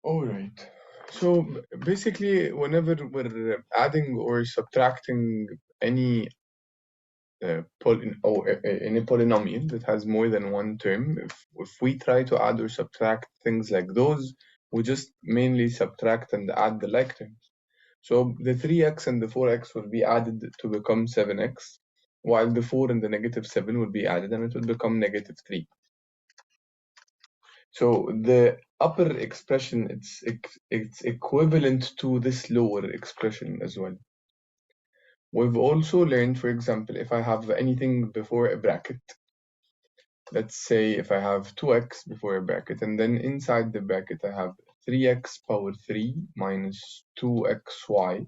All right. So basically, whenever we're adding or subtracting any any polynomial that has more than one term, if we try to add or subtract things like those, we just mainly subtract and add the like terms. So the 3x and the 4x will be added to become 7x, while the 4 and the negative 7 will be added and it will become negative 3. So the upper expression, it's equivalent to this lower expression as well. We've also learned, for example, if I have anything before a bracket, let's say if I have 2x before a bracket, and then inside the bracket I have 3x power 3 minus 2xy,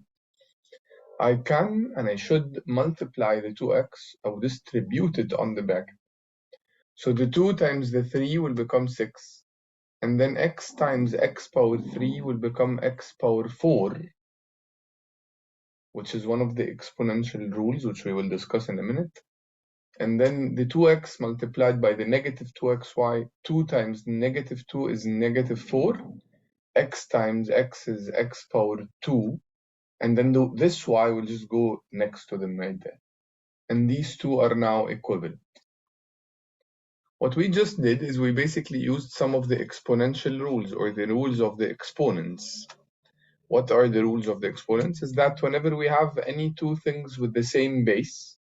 I can and I should multiply the 2x or distribute it on the bracket. So the 2 times the 3 will become 6. And then x times x power 3 will become x power 4, which is one of the exponential rules, which we will discuss in a minute. And then the 2x multiplied by the negative 2xy, 2 times negative 2 is negative 4, x times x is x power 2, and then this y will just go next to them right there. And these two are now equivalent. What we just did is we basically used some of the exponential rules or the rules of the exponents. What are the rules of the exponents? Is that whenever we have any two things with the same base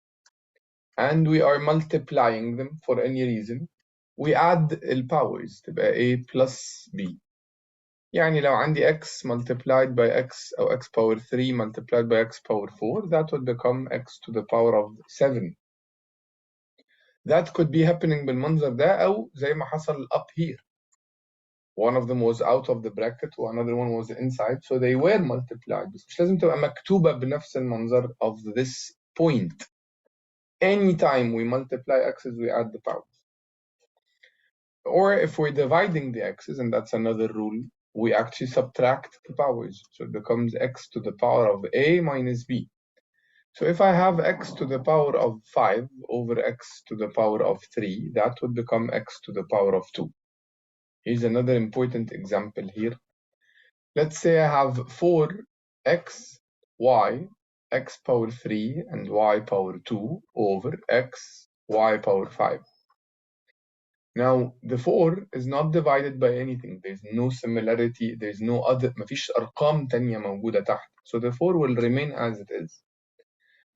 and we are multiplying them for any reason, we add الباورز تبقى a plus b. يعني لو عندي x multiplied by x أو x power 3 multiplied by x power 4, that would become x to the power of 7. That could be happening بالمنظر ده أو زي ما حصل up here. One of them was out of the bracket another one was inside, so they were multiplied. بس مش لازم تبقى مكتوبة بنفس المنظر of this point. Anytime we multiply x's, we add the powers. Or if we're dividing the x's, and that's another rule, we actually subtract the powers. So it becomes x to the power of a minus b. So if I have x to the power of 5 over x to the power of 3, that would become x to the power of 2. Here's another important example here. Let's say I have 4x, y, x power 3, and y power 2 over x, y power 5. Now, the 4 is not divided by anything. There's no similarity. There's no other. مفيش أرقام تانية موجودة تحت. So the 4 will remain as it is.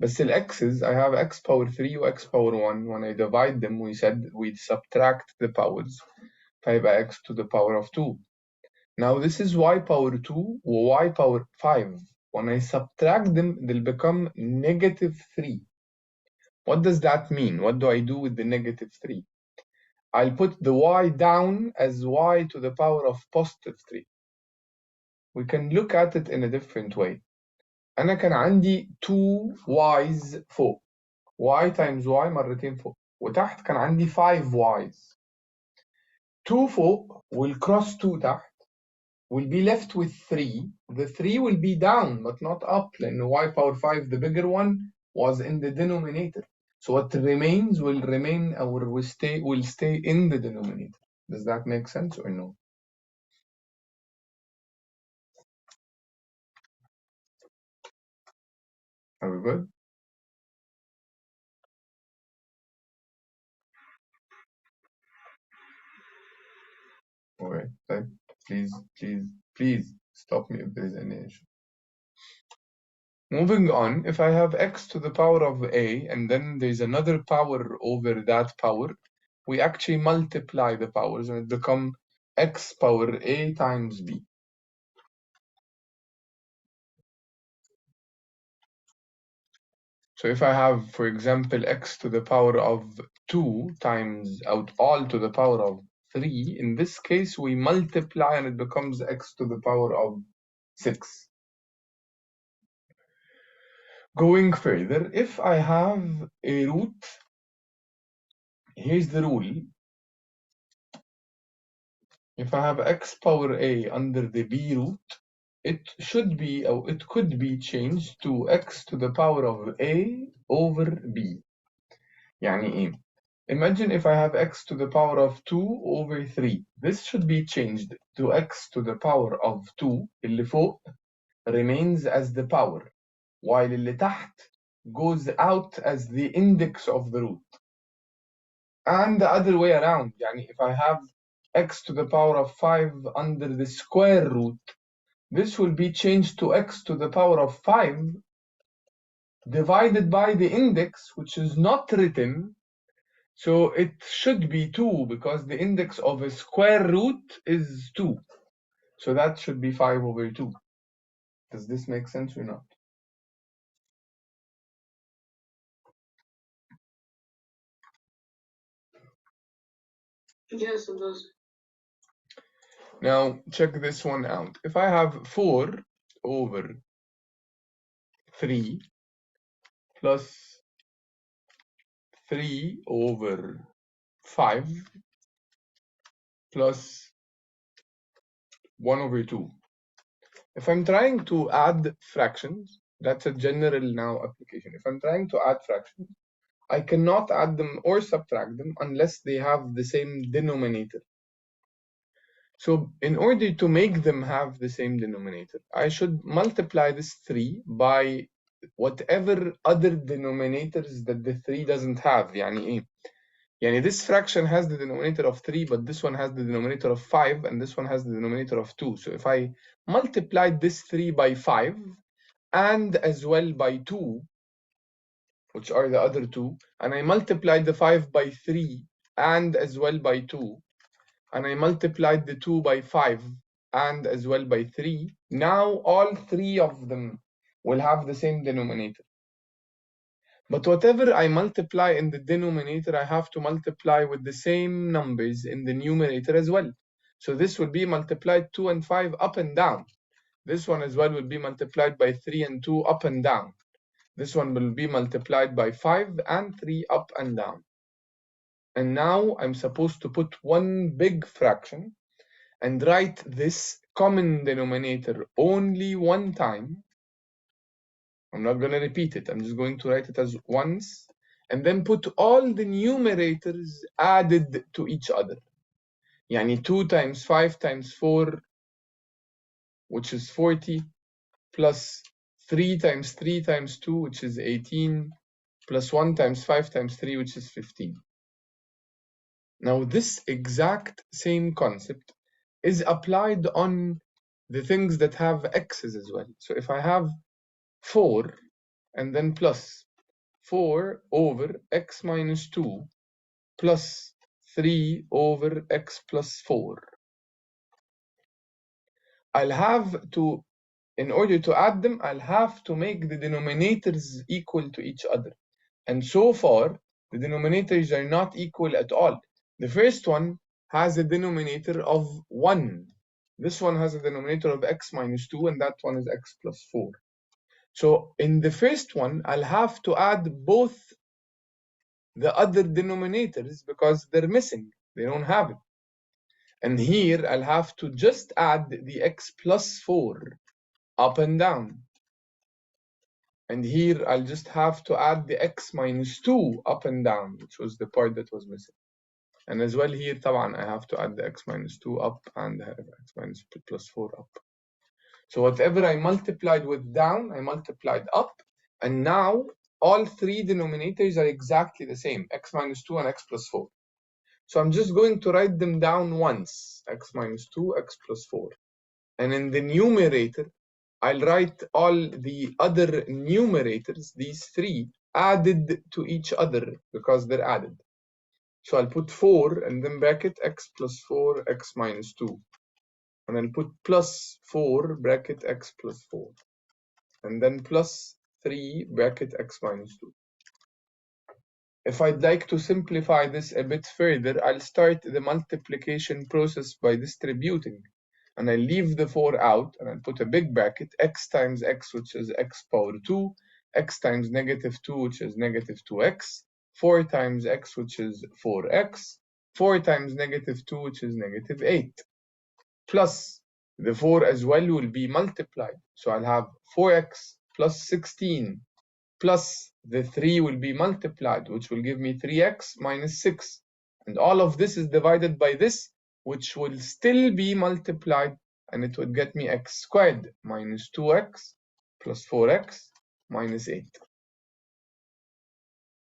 بس the x's, I have x power 3 و x power 1. When I divide them, we said we subtract the powers. فيبقى x to the power of 2. Now this is y power 2 or y power 5. When I subtract them, they'll become negative 3. What does that mean? What do I do with the negative 3? I'll put the y down as y to the power of positive 3. We can look at it in a different way. أنا كان عندي 2 y's فوق. y times y مرتين فوق. وتحت كان عندي 5 y's. 2 فوق will cross 2 تحت. Will be left with 3. The 3 will be down, but not up, لأن y power 5, the bigger one, was in the denominator. So what remains will remain or will stay in the denominator. Does that make sense or no? Are we good? All right. Please stop me if there is any issue. Moving on, if I have x to the power of a and then there's another power over that power, we actually multiply the powers and it becomes x power a times b. So if I have, for example, x to the power of 2 times out all to the power of 3, in this case we multiply and it becomes x to the power of 6. Going further, if I have a root, here's the rule. If I have x power a under the b root, it should be, or it could be changed to x to the power of a over b. يعني إيه؟ Imagine if I have x to the power of 2 over 3. This should be changed to x to the power of 2 اللي فوق remains as the power while اللي تحت goes out as the index of the root. And the other way around, يعني if I have x to the power of 5 under the square root, this will be changed to x to the power of 5 divided by the index, which is not written. So it should be 2 because the index of a square root is 2. So that should be 5 over 2. Does this make sense or not? Yes, it does. Now check this one out. If I have 4 over 3 plus 3 over 5 plus 1 over 2. If I'm trying to add fractions, that's a general now application. If I'm trying to add fractions, I cannot add them or subtract them unless they have the same denominator. So in order to make them have the same denominator, I should multiply this 3 by whatever other denominators that the 3 doesn't have. يعني إيه؟ يعني this fraction has the denominator of 3, but this one has the denominator of 5, and this one has the denominator of 2. So if I multiply this 3 by 5, and as well by 2, which are the other two, and I multiplied the 5 by 3, and as well by 2, and I multiplied the 2 by 5, and as well by 3, now all 3 of them will have the same denominator. But whatever I multiply in the denominator, I have to multiply with the same numbers in the numerator as well. So this will be multiplied 2 and 5 up and down. This one as well will be multiplied by 3 and 2 up and down. This one will be multiplied by 5 and 3 up and down. And now I'm supposed to put one big fraction and write this common denominator only one time. I'm not going to repeat it. I'm just going to write it as once and then put all the numerators added to each other. يعني 2 times 5 times 4, which is 40, plus 3 times 3 times 2, which is 18, plus 1 times 5 times 3, which is 15. Now this exact same concept is applied on the things that have x's as well. So if I have 4 and then plus 4 over x minus 2 plus 3 over x plus 4, I'll have to, in order to add them, I'll have to make the denominators equal to each other. And so far, the denominators are not equal at all. The first one has a denominator of 1. This one has a denominator of x minus 2, and that one is x plus 4. So in the first one, I'll have to add both the other denominators because they're missing. They don't have it. And here, I'll have to just add the x plus 4 up and down. And here, I'll just have to add the x minus 2 up and down, which was the part that was missing. And as well here, طبعا, I have to add the x minus 2 up and the x minus plus 4 up. So whatever I multiplied with down, I multiplied up. And now all 3 denominators are exactly the same, x minus 2 and x plus 4. So I'm just going to write them down once, x minus 2, x plus 4. And in the numerator, I'll write all the other numerators, these 3, added to each other because they're added. So I'll put 4 and then bracket x plus 4, x minus 2. And I'll put plus 4 bracket x plus 4. And then plus 3 bracket x minus 2. If I'd like to simplify this a bit further, I'll start the multiplication process by distributing. And I leave the 4 out, and I'll put a big bracket, x times x, which is x power 2, x times negative 2, which is negative 2x, 4 times x, which is 4x, 4 times negative 2, which is negative 8, plus the 4 as well will be multiplied. So I'll have 4x plus 16 plus the 3 will be multiplied, which will give me 3x minus 6. And all of this is divided by this, which will still be multiplied, and it would get me x squared minus 2x plus 4x minus 8.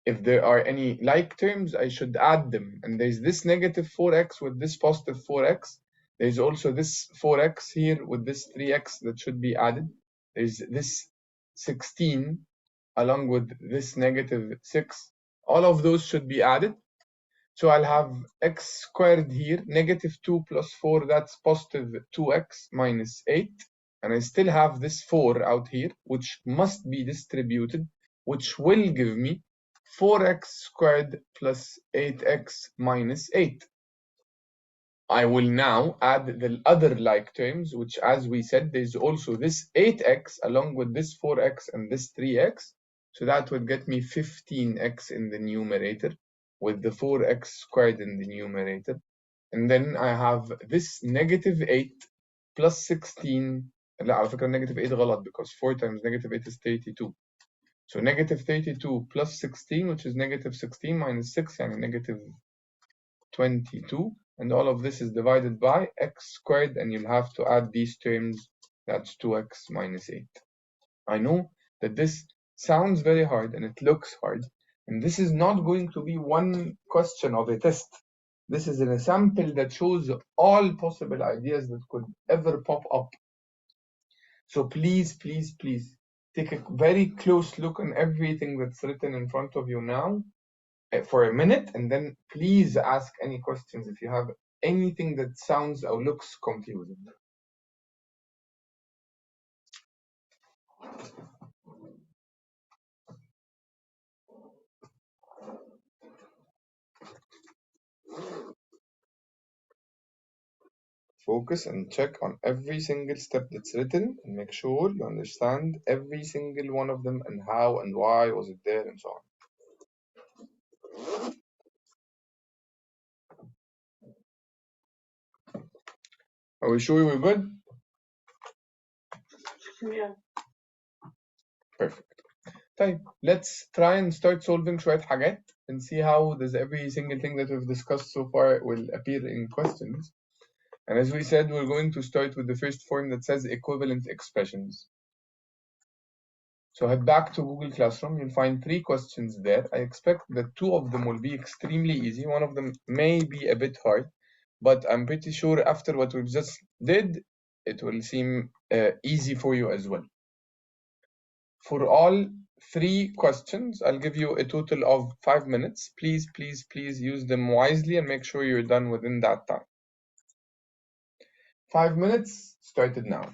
If there are any like terms, I should add them. And there's this negative 4x with this positive 4x. There's also this 4x here with this 3x that should be added. There's this 16 along with this negative 6. All of those should be added. So I'll have x squared here, negative 2 plus 4, that's positive 2x minus 8. And I still have this 4 out here, which must be distributed, which will give me 4x squared plus 8x minus 8. I will now add the other like terms, which, as we said, there's also this 8x along with this 4x and this 3x. So that would get me 15x in the numerator with the 4x squared in the numerator. And then I have this negative 8 plus 16. لا على فكرة negative 8 غلط, because 4 times negative 8 is 32. So negative 32 plus 16, which is negative 16 minus 6, يعني negative 22. And all of this is divided by x squared, and you'll have to add these terms. That's 2x minus 8. I know that this sounds very hard and it looks hard, and this is not going to be one question of a test. This is a sample that shows all possible ideas that could ever pop up. So please, please, please take a very close look on everything that's written in front of you now for a minute, and then please ask any questions if you have anything that sounds or looks confusing. Focus and check on every single step that's written and make sure you understand every single one of them and how and why was it there and so on. Are we sure we're good? Yeah. Perfect. طيب, let's try and start solving شوية حاجات and see how does every single thing that we've discussed so far will appear in questions. And as we said, we're going to start with the first form that says equivalent expressions. So head back to Google Classroom, you'll find 3 questions there. I expect that 2 of them will be extremely easy. One of them may be a bit hard, but I'm pretty sure after what we've just did, it will seem easy for you as well. For all 3 questions, I'll give you a total of 5 minutes. Please, please, please use them wisely and make sure you're done within that time. 5 minutes started now.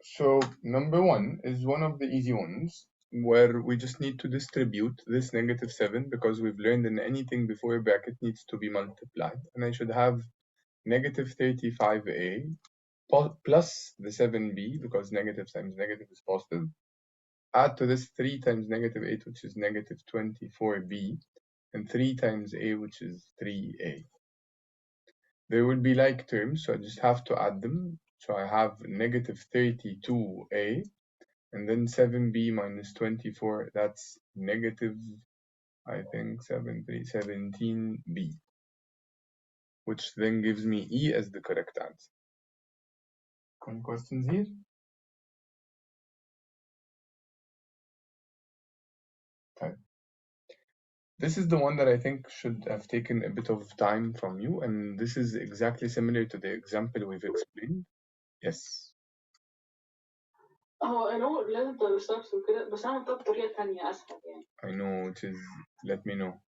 So number 1 is one of the easy ones, where we just need to distribute this negative 7, because we've learned in anything before a bracket needs to be multiplied. And I should have negative 35a plus the 7b, because negative times negative is positive. Add to this 3 times negative 8, which is negative 24b, and 3 times a, which is 3a. There will be like terms, so I just have to add them. So I have negative 32a, and then 7b minus 24, that's negative, I think, 17b, which then gives me E as the correct answer. Any questions here? Okay. This is the one that I think should have taken a bit of time from you, and this is exactly similar to the example we've explained. Yes. هو I know لازم تبقى steps وكده، بس أنا عملتها بطريقة تانية أسهل يعني. I know, which is, let me know.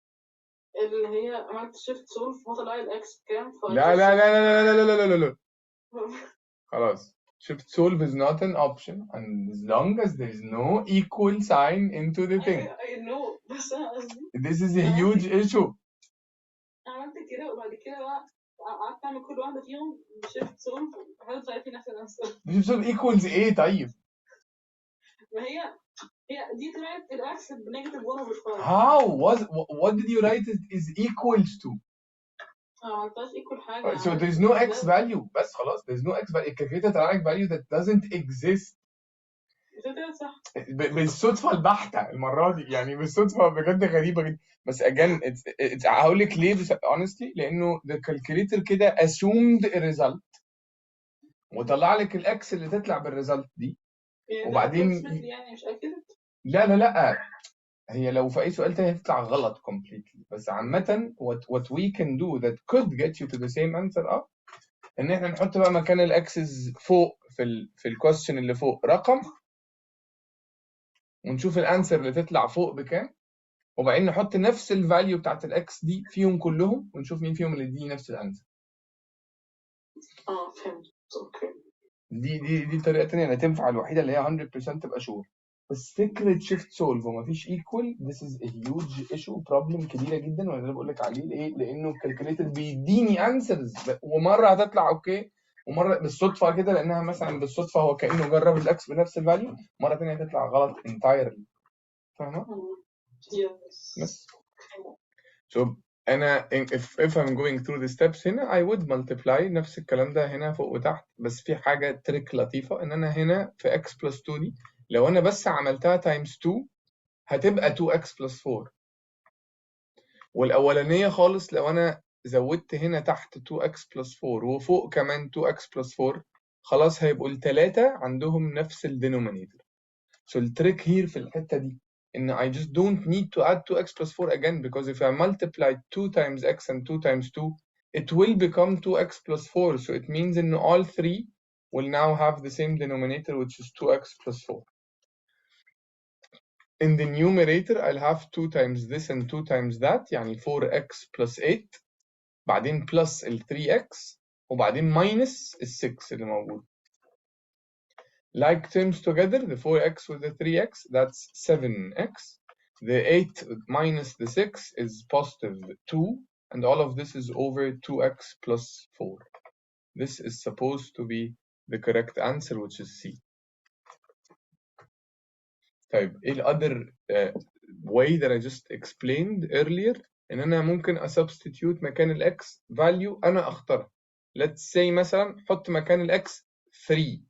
اللي هي عملت shift solve وطلع لي الإكس كام. لا لا لا لا لا لا لا لا لا لا. خلاص. Shift solve is not an option, and as long as there is no equal sign into the thing. I know, بس أنا قصدي This is a huge issue. عملت كده وبعد كده بقى قعدت أعمل كل واحدة فيهم shift solve لحد طلعت لي نفس الأنسر. Shift solve equals ايه طيب؟ ما هي دي طلعت الإكس بنيجاتيف 1/5. How? What did you write it is equals to? ما عملتهاش equal حاجة. So there's no x value. بس خلاص there's no x value. الكالكوليتر طلع لك value that doesn't exist. صح. بالصدفة البحتة المرة دي، يعني بالصدفة بجد غريبة جدا. بس again it's هقول لك ليه honestly، لأنه the calculator كده assumed a result وطلع لك الاكس اللي تطلع بالريزلت دي. يعني وبعدين يعني مش أكيد. لا هي لو في اي سؤال تاني هتطلع غلط completely. بس عامة what we can do that could get you to the same answer ان احنا نحط بقى مكان الاكسس فوق في الكويستشن اللي فوق رقم، ونشوف الانسر اللي تطلع فوق بكام، وبعدين نحط نفس الفاليو بتاعت الاكس دي فيهم كلهم ونشوف مين فيهم اللي يديني نفس الانسر. فهمت. اوكي. دي الطريقه الثانيه اللي تنفع، الوحيده اللي هي 100% تبقى شور. بس فكره شيفت سولف ومفيش ايكوال this is a huge issue problem كبيره جدا، وانا بقول لك عليه ليه؟ لانه الكالكوليتر بيديني انسرز ومره هتطلع اوكي ومره بالصدفه كده، لانها مثلا بالصدفه هو كانه جرب الاكس بنفس الفاليو، مره ثانيه هتطلع غلط entirely. فاهمه؟ بس so انا if I'm going through the steps هنا I would multiply نفس الكلام ده هنا فوق وتحت. بس في حاجه تريك لطيفه ان انا هنا في x plus 2 دي لو انا بس عملتها times 2 هتبقى 2x plus 4، والاولانيه خالص لو انا زودت هنا تحت 2x plus 4 وفوق كمان 2x plus 4 خلاص هيبقوا الثلاثه عندهم نفس الدينومينيتور. so التريك هير في الحته دي ان I just don't need to add 2x plus 4 again, because if I multiply 2 times x and 2 times 2 it will become 2x plus 4, so it means in all three will now have the same denominator which is 2x plus 4. In the numerator I'll have 2 times this and 2 times that يعني 4x plus 8 بعدين plus ال 3x وبعدين minus ال 6 اللي موجود. Like terms together, the 4x with the 3x, that's 7x. The 8 minus the 6 is positive 2, and all of this is over 2x plus 4. This is supposed to be the correct answer, which is C. طيب ايه other way that I just explained earlier ان انا ممكن substitute مكان الاكس value انا اختارها. Let's say مثلا حط مكان الاكس 3.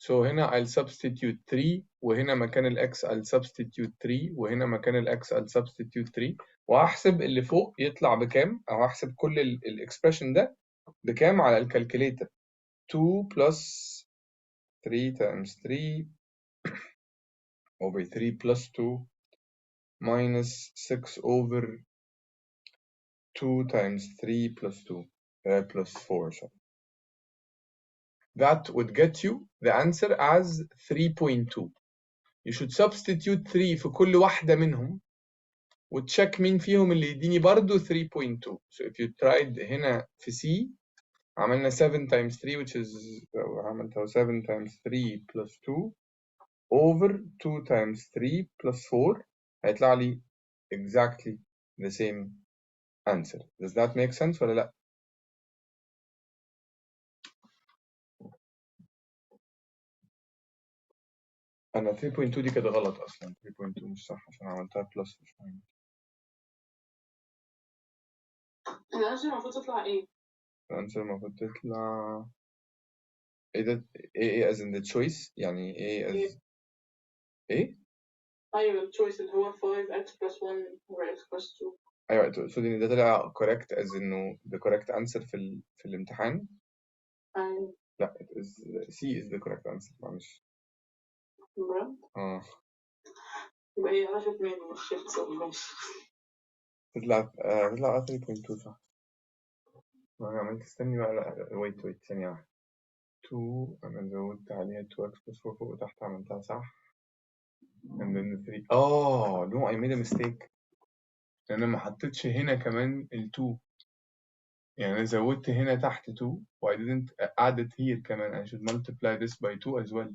So هنا I'll substitute 3 وهنا مكان الاكس I'll substitute 3 وهنا مكان الاكس I'll substitute 3 وهحسب اللي فوق يطلع بكام، او هحسب كل الاكسبريشن ده بكام على الكالكوليتر. 2 plus 3 times 3 over 3 plus 2 minus 6 over 2 times 3 plus 2 plus 4. So that would get you the answer as 3.2. You should substitute 3 في كل واحدة منهم وتشيك مين فيهم اللي يديني برضو 3.2. So if you tried هنا في C عملنا 7 times 3 which is عملتها 7 times 3 plus 2 over 2 times 3 plus 4 هيطلع لي exactly the same answer. Does that make sense ولا لا؟ أنا 3.2 دي كده غلط أصلا، 3.2 مش صح عشان عملتها بلس مش مهم. الأنسر المفروض تطلع إيه؟ الأنسر المفروض تطلع إيه ده؟ إيه as in the choice؟ يعني إيه as إيه؟ أيوة التشويس اللي هو 5x plus 1 over x plus 2. أيوة تقصدي إن ده طلع correct as إنه the correct answer في الامتحان؟ أيوة. لا it is C is the correct answer معلش. بجد؟ يبقى هي عرفت مني مش شفت سوري ماشي. تطلع 3.2 صح. ما عملت استني بقى، لا wait ثانية واحدة. 2 أنا زودت عليها 2x plus 4 فوق وتحت عملتها صح. and then 3 no I made a mistake. لأن أنا ما حطيتش هنا كمان ال 2، يعني أنا زودت هنا تحت 2 و I didn't add it here كمان. I should multiply this by 2 as well.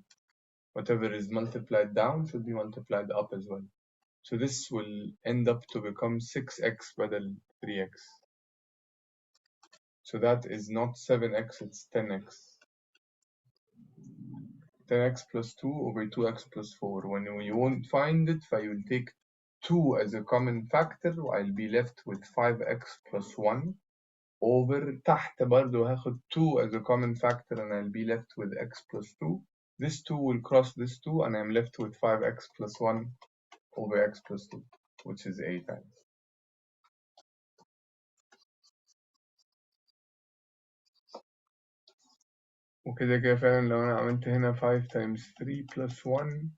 Whatever is multiplied down should be multiplied up as well. So this will end up to become 6x بدل 3x. So that is not 7x, it's 10x. 10x plus 2 over 2x plus 4. When you won't find it, you'll take 2 as a common factor, I'll be left with 5x plus 1 over تحت برضو هاخد 2 as a common factor and I'll be left with x plus 2. This 2 will cross this 2 and I'm left with 5x plus 1 over x plus 2, which is 8 times. وكده كده فعلا لو أنا عملت هنا 5 times 3 plus 1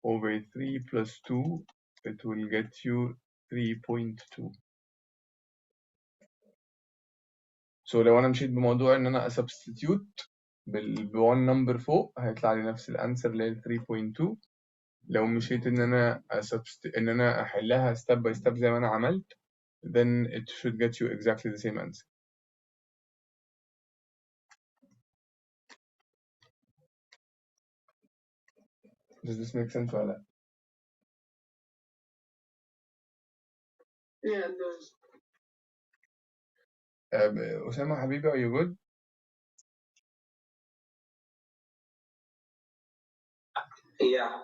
over 3 plus 2, it will get you 3.2. So لو أنا مشيت بموضوع إن أنا substitute ب1 number فوق هيطلع لي نفس الأنسر اللي هي 3.2. لو مشيت إن أنا أحلها step by step زي ما أنا عملت, then it should get you exactly the same answer. Does this make sense ولا لأ؟ Yeah, it does. أسامة حبيبي, are you good? Yeah.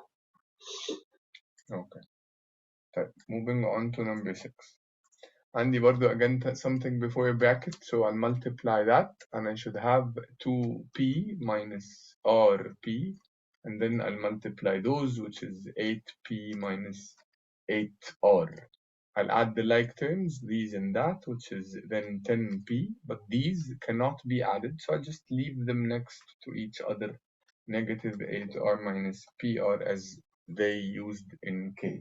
Okay. طيب, moving on to number 6. عندي برضو again something before a bracket, so I'll multiply that and I should have 2p minus rp, and then I'll multiply those, which is 8p minus 8r. I'll add the like terms, these and that, which is then 10p, but these cannot be added, so I just leave them next to each other, negative 8r minus pr as they used in K.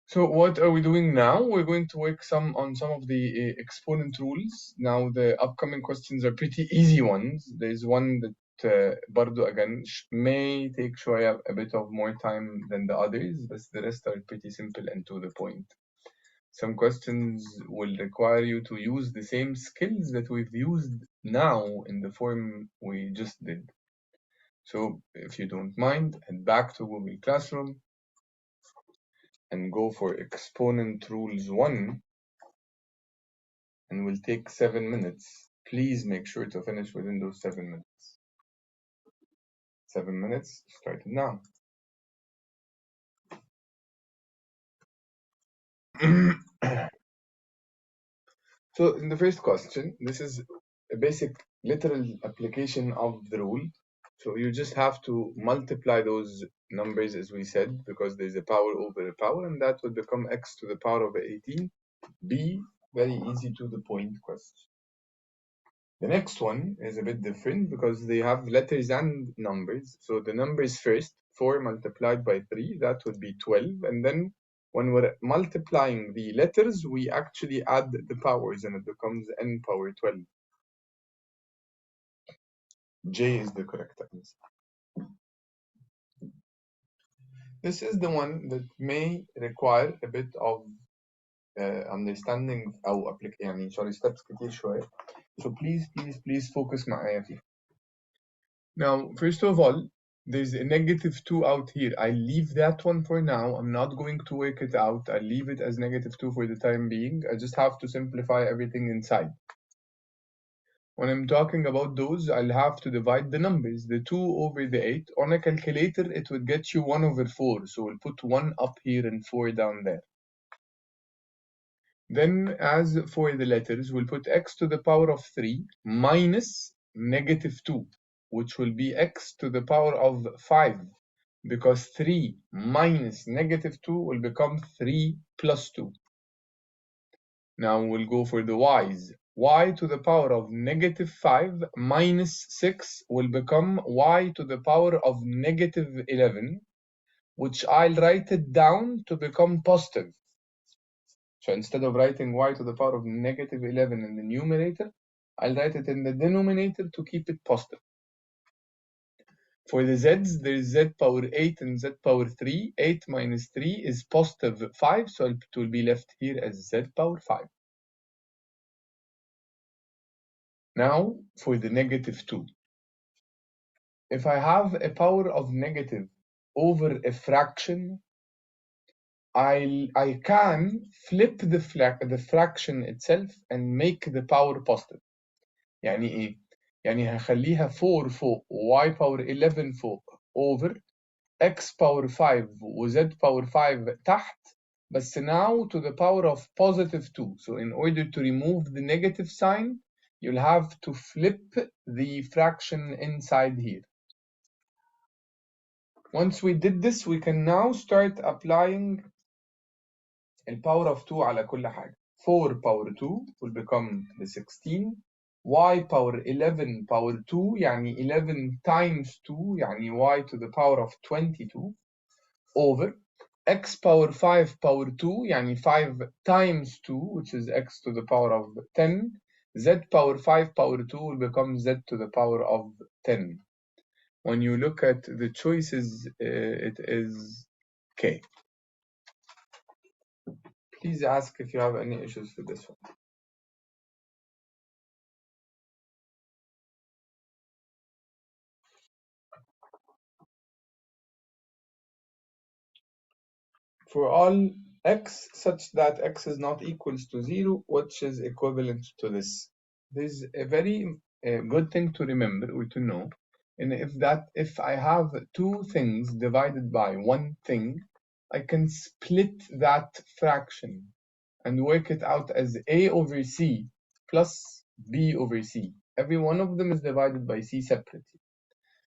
So what are we doing now? We're going to work on some of the exponent rules. Now the upcoming questions are pretty easy ones. There's one that برضو again may take شوية a bit of more time than the others, but the rest are pretty simple and to the point. Some questions will require you to use the same skills that we've used now in the form we just did. So if you don't mind, head back to Google Classroom and go for exponent rules 1, and will take 7 minutes. Please make sure to finish within those 7 minutes. 7 minutes starting now. So in the first question, this is a basic literal application of the rule. So you just have to multiply those numbers as we said, because there's a power over a power, and that would become x to the power of 18. B, very easy to the point question. The next one is a bit different because they have letters and numbers. So the numbers first, 4 multiplied by 3, that would be 12. And then when we're multiplying the letters, we actually add the powers and it becomes n power 12. J is the correct answer. This is the one that may require a bit of understanding أو يعني steps كتير شوية. So please focus معايا فيها. Now, first of all, there's a negative 2 out here. I leave that one for now. I'm not going to work it out. I'll leave it as negative 2 for the time being. I just have to simplify everything inside. When I'm talking about those, I'll have to divide the numbers. The 2 over the 8. On a calculator, it would get you 1 over 4. So we'll put 1 up here and 4 down there. Then, as for the letters, we'll put x to the power of 3 minus negative 2, which will be x to the power of 5, because 3 minus negative 2 will become 3 plus 2. Now we'll go for the y's. Y to the power of negative 5 minus 6 will become y to the power of negative 11, which I'll write it down to become positive. So instead of writing y to the power of negative 11 in the numerator, I'll write it in the denominator to keep it positive. For the z's, there's z power 8 and z power 3. 8 minus 3 is positive 5, so it will be left here as z power 5. Now for the negative 2. If I have a power of negative over a fraction, I can flip the fraction itself and make the power positive. يعني ايه؟ يعني هخليها 4 فوق y power 11 فوق over x power 5 و z power 5 تحت but now to the power of positive 2. So in order to remove the negative sign, you'll have to flip the fraction inside here. Once we did this, we can now start applying الباور of 2 على كل حاجة. 4 power 2 will become the 16. Y power 11 power 2 يعني 11 times 2 يعني y to the power of 22 over x power 5 power 2 يعني 5 times 2 which is x to the power of 10. Z power 5 power 2 will become z to the power of 10. When you look at the choices, it is k. Please ask if you have any issues with this one. For all x such that x is not equals to 0, which is equivalent to this. This is a very good thing to remember or to know. And if I have two things divided by one thing, I can split that fraction and work it out as a over c plus b over c. Every one of them is divided by c separately.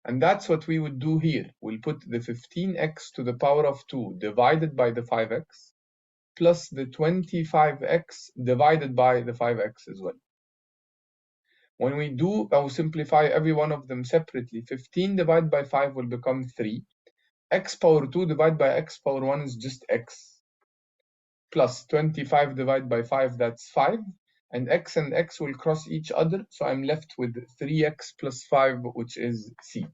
And that's what we would do here. We'll put the 15x to the power of 2 divided by the 5x plus the 25x divided by the 5x as well. When we do, I'll simplify every one of them separately. 15 divided by 5 will become 3. X power 2 divided by x power 1 is just x. Plus 25 divided by 5, that's 5. And x will cross each other, so I'm left with 3x plus 5, which is c.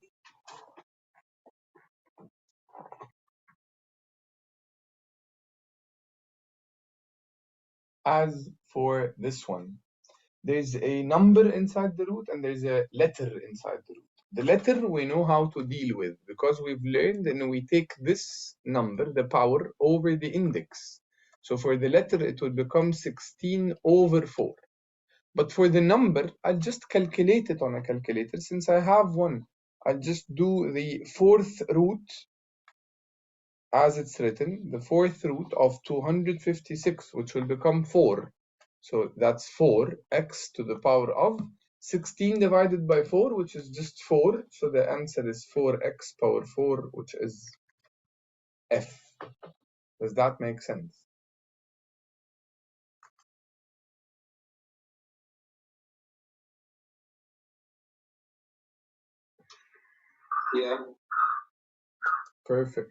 As for this one, there's a number inside the root and there's a letter inside the root. The letter we know how to deal with because we've learned and we take this number, the power, over the index. So for the letter, it will become 16 over 4. But for the number, I'll just calculate it on a calculator since I have one. I'll just do the fourth root as it's written, the fourth root of 256, which will become 4. So that's 4x to the power of 16 divided by 4, which is just 4. So the answer is 4x power 4, which is f. Does that make sense? Yeah. Perfect.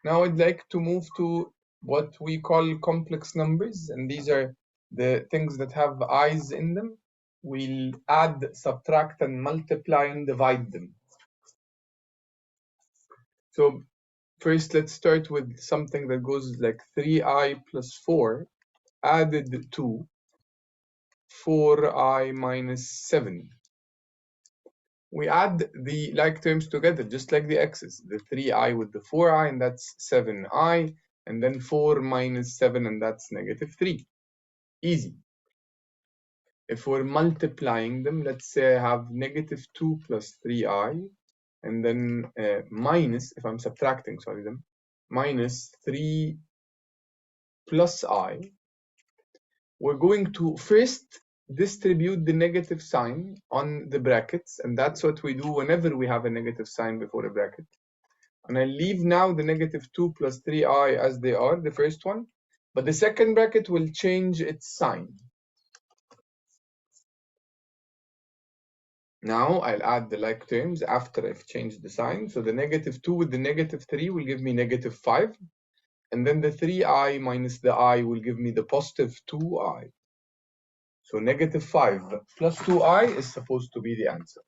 Now I'd like to move to what we call complex numbers, and these are the things that have i's in them. We'll add, subtract, and multiply and divide them. So first, let's start with something that goes like 3i plus 4 added to 4i minus 7. We add the like terms together, just like the x's. The 3i with the 4i, and that's 7i, and then 4 minus 7, and that's negative 3. Easy. If we're multiplying them, let's say I have negative 2 plus 3i, and then minus, if I'm subtracting, sorry, them, minus 3 plus I. We're going to first distribute the negative sign on the brackets, and that's what we do whenever we have a negative sign before a bracket. And I leave now the negative 2 plus 3i as they are, the first one, but the second bracket will change its sign. Now I'll add the like terms after I've changed the sign. So the negative 2 with the negative 3 will give me negative 5. And then the 3i minus the I will give me the positive 2i. So negative 5 plus 2i is supposed to be the answer.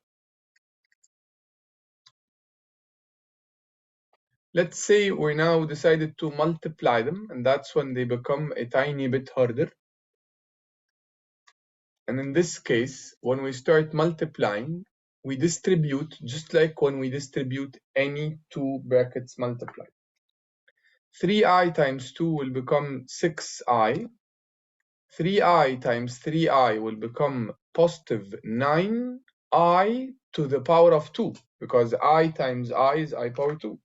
Let's say we now decided to multiply them, and that's when they become a tiny bit harder. And in this case, when we start multiplying, we distribute just like when we distribute any two brackets multiplied. 3i times 2 will become 6i. 3i times 3i will become positive 9i to the power of 2, because I times I is I power 2.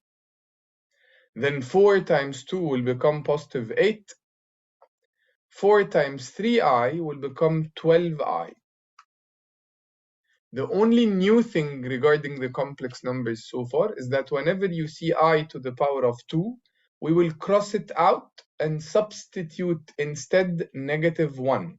Then 4 times 2 will become positive 8. 4 times 3i will become 12i. The only new thing regarding the complex numbers so far is that whenever you see I to the power of 2, we will cross it out and substitute instead -1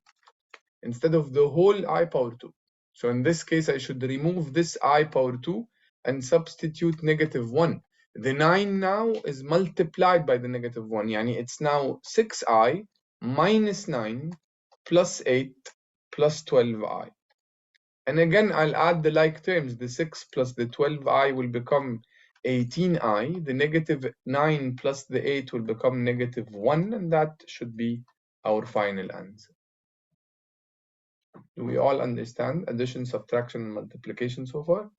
instead of the whole I power 2. So in this case, I should remove this I power 2 and substitute -1. The 9 now is multiplied by the -1. Yani it's now 6i minus 9 plus 8 plus 12i. And again, I'll add the like terms. The 6 plus the 12i will become 18i. The -9 plus the 8 will become -1. And that should be our final answer. Do we all understand addition, subtraction, and multiplication so far?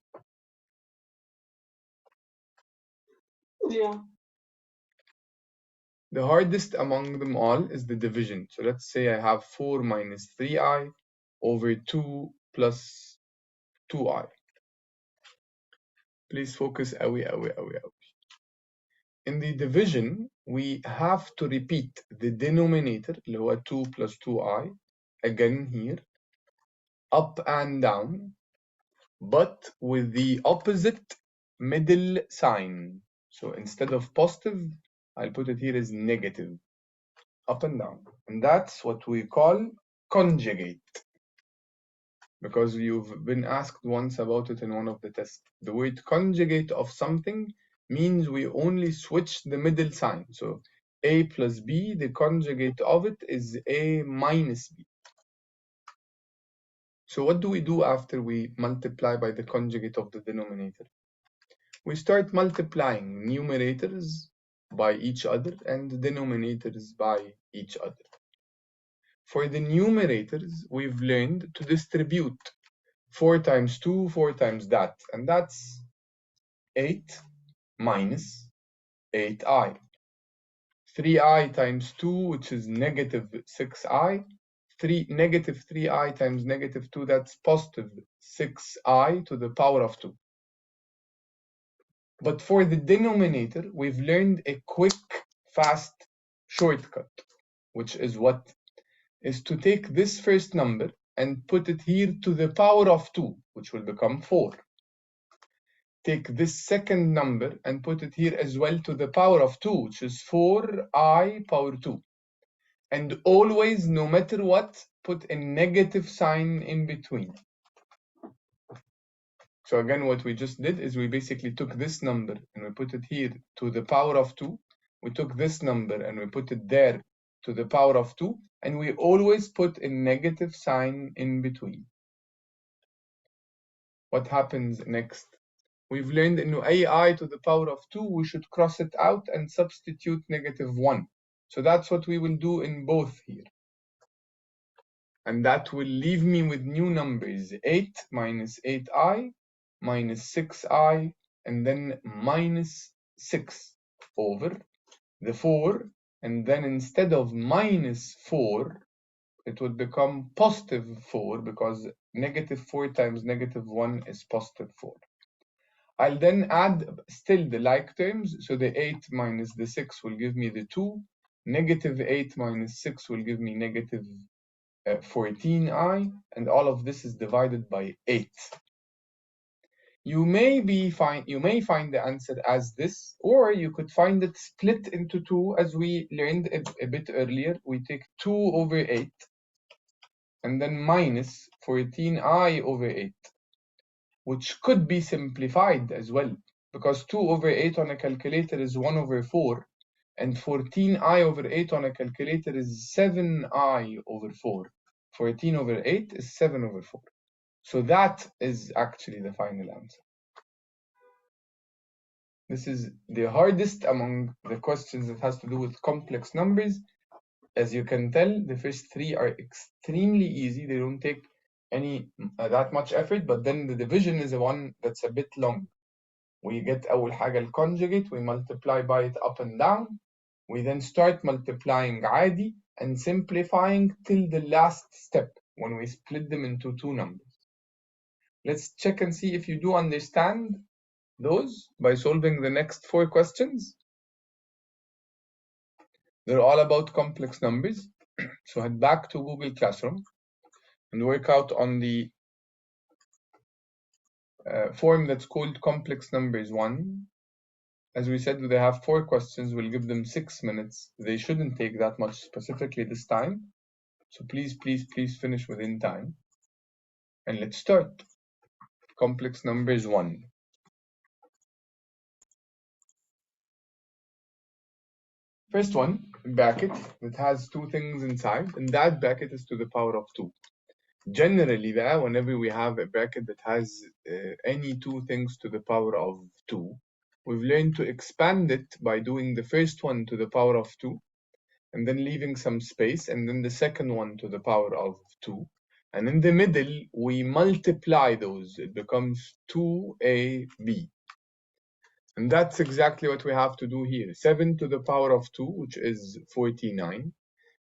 Yeah. The hardest among them all is the division. So let's say I have 4 minus 3i over 2 plus 2i. Please focus away. In the division, we have to repeat the denominator, اللي هو 2 plus 2i, again here, up and down, but with the opposite middle sign. So instead of positive, I'll put it here as negative, up and down. And that's what we call conjugate, because you've been asked once about it in one of the tests. The word conjugate of something means we only switch the middle sign. So a plus b, the conjugate of it is a minus b. So what do we do after we multiply by the conjugate of the denominator? We start multiplying numerators by each other and denominators by each other. For the numerators, we've learned to distribute 4 times 2, 4 times that, and that's 8 minus 8i. 3i times 2, which is negative 6i. Negative 3i times negative 2, that's positive 6i to the power of 2. But for the denominator, we've learned a quick, fast shortcut, which is what? Is to take this first number and put it here to the power of 2, which will become 4. Take this second number and put it here as well to the power of 2, which is 4i power 2. And always, no matter what, put a negative sign in between. So again, what we just did is we basically took this number and we put it here to the power of 2. We took this number and we put it there to the power of 2. And we always put a negative sign in between. What happens next? We've learned in ai to the power of 2, we should cross it out and substitute -1. So that's what we will do in both here. And that will leave me with new numbers, 8 minus 8i minus 6i, and then minus 6 over the 4. And then instead of minus 4, it would become positive 4, because -4 times -1 is positive 4. I'll then add still the like terms. So the 8 minus the 6 will give me the 2. -8 minus 6 will give me negative 14i, and all of this is divided by 8. You may find the answer as this, or you could find it split into 2, as we learned a bit earlier. We take 2 over 8, and then minus 14i over 8, which could be simplified as well, because 2 over 8 on a calculator is 1 over 4, and 14i over 8 on a calculator is 7i over 4. 14 over 8 is 7 over 4. So that is actually the final answer. This is the hardest among the questions that has to do with complex numbers. As you can tell, the first 3 are extremely easy. They don't take any that much effort, but then the division is the one that's a bit long. We get أول حاجة الconjugate, we multiply by it up and down. We then start multiplying عادي and simplifying till the last step when we split them into 2 numbers. Let's check and see if you do understand those by solving the next 4 questions. They're all about complex numbers. So head back to Google Classroom and work out on the form that's called complex numbers 1. As we said, they have 4 questions. We'll give them 6 minutes. They shouldn't take that much specifically this time. So please finish within time. And let's start. Complex numbers 1. First one, bracket that has 2 things inside, and that bracket is to the power of 2. Generally, whenever we have a bracket that has any 2 things to the power of 2, we've learned to expand it by doing the first one to the power of 2, and then leaving some space, and then the second one to the power of 2. And in the middle, we multiply those. It becomes 2ab. And that's exactly what we have to do here. 7 to the power of 2, which is 49.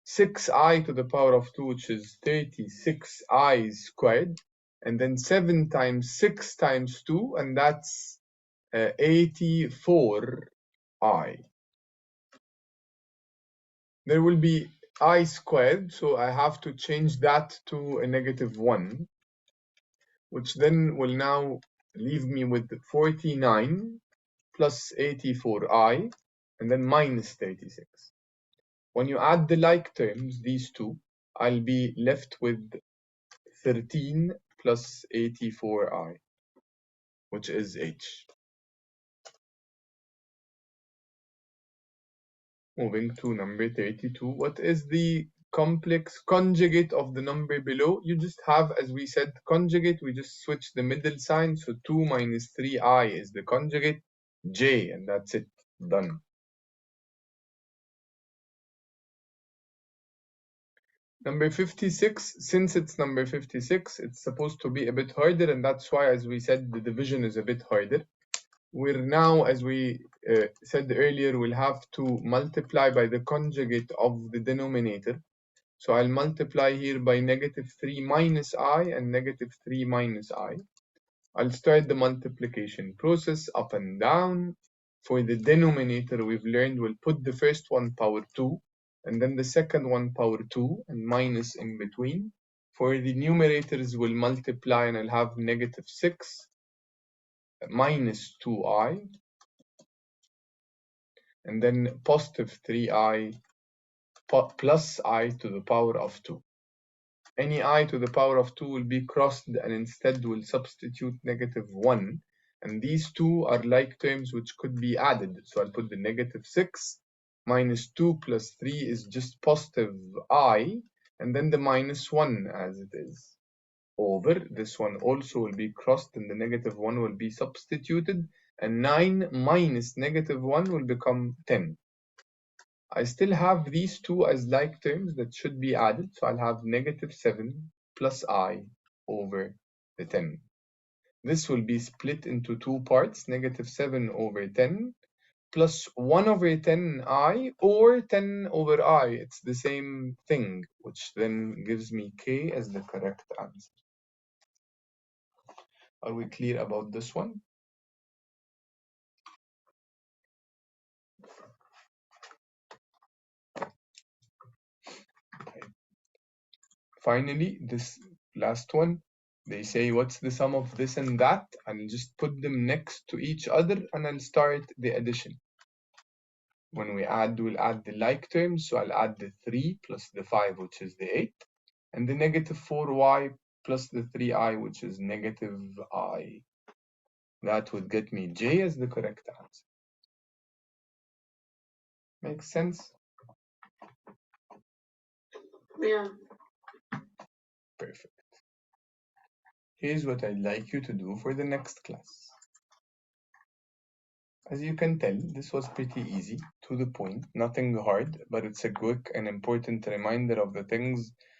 6i to the power of 2, which is 36i squared. And then 7 times 6 times 2, and that's 84i. There will be I squared, so I have to change that to a -1, which then will now leave me with 49 plus 84i, and then minus 36. When you add the like terms, these two, I'll be left with 13 plus 84i, which is h. Moving to number 32, what is the complex conjugate of the number below? You just have, as we said, conjugate, we just switch the middle sign, so 2 minus 3i is the conjugate, j, and that's it, done. Number 56, since it's number 56, it's supposed to be a bit harder, and that's why, as we said, the division is a bit harder. We're now, as we said earlier, we'll have to multiply by the conjugate of the denominator. So I'll multiply here by -3 minus I and -3 minus I. I'll start the multiplication process up and down. For the denominator, we've learned we'll put the first one power 2, and then the second one power 2, and minus in between. For the numerators, we'll multiply, and I'll have -6 minus 2i, and then positive 3i plus I to the power of 2. Any I to the power of 2 will be crossed, and instead we'll substitute -1. And these two are like terms which could be added. So I'll put the -6 minus 2 plus 3 is just positive I, and then the -1 as it is. Over this one also will be crossed, and the -1 will be substituted, and 9 minus -1 will become 10. I still have these two as like terms that should be added, so I'll have -7 plus I over the 10. This will be split into 2 parts, -7 over 10 plus 1 over 10 I or 10 over I. It's the same thing, which then gives me K as the correct answer. Are we clear about this one? Finally, this last one, they say, what's the sum of this and that? I'll just put them next to each other, and I'll start the addition. When we add, we'll add the like terms, so I'll add the 3 plus the 5, which is the 8, and the -4y plus the 3i, which is -i. That would get me J as the correct answer. Makes sense? Yeah. Perfect. Here's what I'd like you to do for the next class. As you can tell, this was pretty easy, to the point, nothing hard, but it's a quick and important reminder of the things